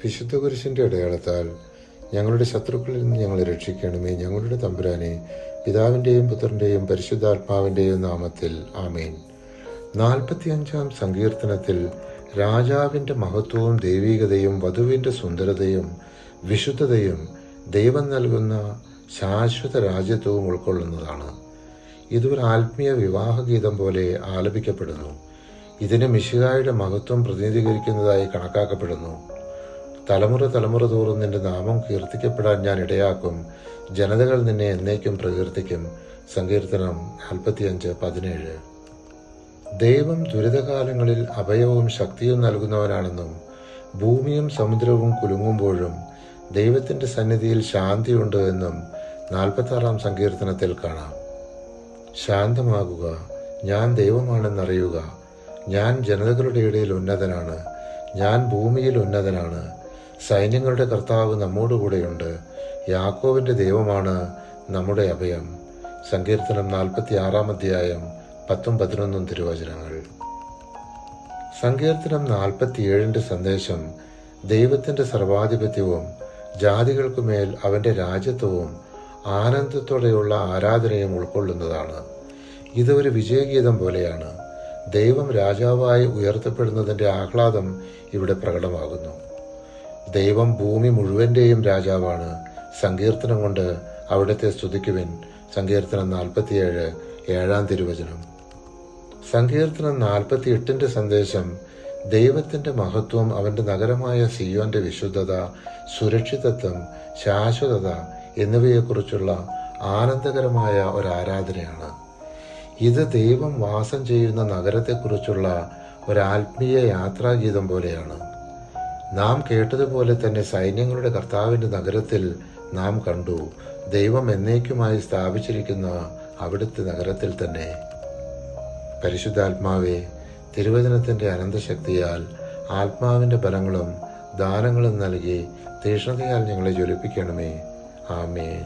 വിശുദ്ധ കുരിശിൻ്റെ അടയാളത്താൽ ഞങ്ങളുടെ ശത്രുക്കളിൽ നിന്ന് ഞങ്ങളെ രക്ഷിക്കണമേ. ഞങ്ങളുടെ തമ്പുരാനെ, പിതാവിൻ്റെയും പുത്രൻ്റെയും പരിശുദ്ധാത്മാവിൻ്റെയും നാമത്തിൽ ആമേൻ. 45-ാം സങ്കീർത്തനത്തിൽ രാജാവിൻ്റെ മഹത്വവും ദൈവികതയും വധുവിൻ്റെ സുന്ദരതയും വിശുദ്ധതയും ദൈവം നൽകുന്ന ശാശ്വത രാജ്യത്വവും ഉൾക്കൊള്ളുന്നതാണ്. ഇതൊരു ആത്മീയ വിവാഹഗീതം പോലെ ആലപിക്കപ്പെടുന്നു. ഇതിന് മിശിഹായുടെ മഹത്വം പ്രതിനിധീകരിക്കുന്നതായി കണക്കാക്കപ്പെടുന്നു. തലമുറ തലമുറ തോറും നിന്റെ നാമം കീർത്തിക്കപ്പെടാൻ ഞാൻ ഇടയാക്കും, ജനതകൾ നിന്നെ എന്നേക്കും പ്രകീർത്തിക്കും. സങ്കീർത്തനം 45:17. ദൈവം ദുരിതകാലങ്ങളിൽ അഭയവും ശക്തിയും നൽകുന്നവനാണെന്നും ഭൂമിയും സമുദ്രവും കുലുങ്ങുമ്പോഴും ദൈവത്തിൻ്റെ സന്നിധിയിൽ ശാന്തിയുണ്ട് എന്നും 46-ാം സങ്കീർത്തനത്തിൽ കാണാം. ശാന്തമാകുക, ഞാൻ ദൈവമാണെന്നറിയുക. ഞാൻ ജനതകളുടെ ഇടയിൽ ഉന്നതനാണ്, ഞാൻ ഭൂമിയിൽ ഉന്നതനാണ്. സൈന്യങ്ങളുടെ കർത്താവ് നമ്മോടുകൂടെയുണ്ട്, യാക്കോവിൻ്റെ ദൈവമാണ് നമ്മുടെ അഭയം. സങ്കീർത്തനം 46-ാം അധ്യായം 10-11 തിരുവചനങ്ങൾ. സങ്കീർത്തനം 47-ന്റെ സന്ദേശം ദൈവത്തിൻ്റെ സർവാധിപത്യവും ജാതികൾക്കുമേൽ അവൻ്റെ രാജ്യത്വവും ആനന്ദത്തോടെയുള്ള ആരാധനയും ഉൾക്കൊള്ളുന്നതാണ്. ഇത് ഒരു വിജയഗീതം പോലെയാണ്. ദൈവം രാജാവായി ഉയർത്തപ്പെടുന്നതിൻ്റെ ആഹ്ലാദം ഇവിടെ പ്രകടമാകുന്നു. ദൈവം ഭൂമി മുഴുവൻ്റെയും രാജാവാണ്. സങ്കീർത്തനം കൊണ്ട് അവിടുത്തെ സ്തുതിക്കുവിൻ. സങ്കീർത്തനം 47 7-ാം തിരുവചനം. സങ്കീർത്തനം 48-ന്റെ സന്ദേശം ദൈവത്തിൻ്റെ മഹത്വം, അവൻ്റെ നഗരമായ സിയോന്റെ വിശുദ്ധത, സുരക്ഷിതത്വം, ശാശ്വതത എന്നിവയെക്കുറിച്ചുള്ള ആനന്ദകരമായ ഒരു ആരാധനയാണ്. ഇത് ദൈവം വാസം ചെയ്യുന്ന നഗരത്തെക്കുറിച്ചുള്ള ഒരാത്മീയ യാത്രാഗീതം പോലെയാണ്. നാം കേട്ടതുപോലെ തന്നെ സൈന്യങ്ങളുടെ കർത്താവിൻ്റെ നഗരത്തിൽ നാം കണ്ടു, ദൈവം എന്നേക്കുമായി സ്ഥാപിച്ചിരിക്കുന്ന അവിടുത്തെ നഗരത്തിൽ തന്നെ. പരിശുദ്ധാത്മാവേ, തിരുവചനത്തിൻ്റെ അനന്തശക്തിയാൽ ആത്മാവിൻ്റെ ബലങ്ങളും ദാനങ്ങളും നൽകി തീക്ഷ്ണതയാൽ ഞങ്ങളെ ജ്വലിപ്പിക്കണമേ. ആമേൻ.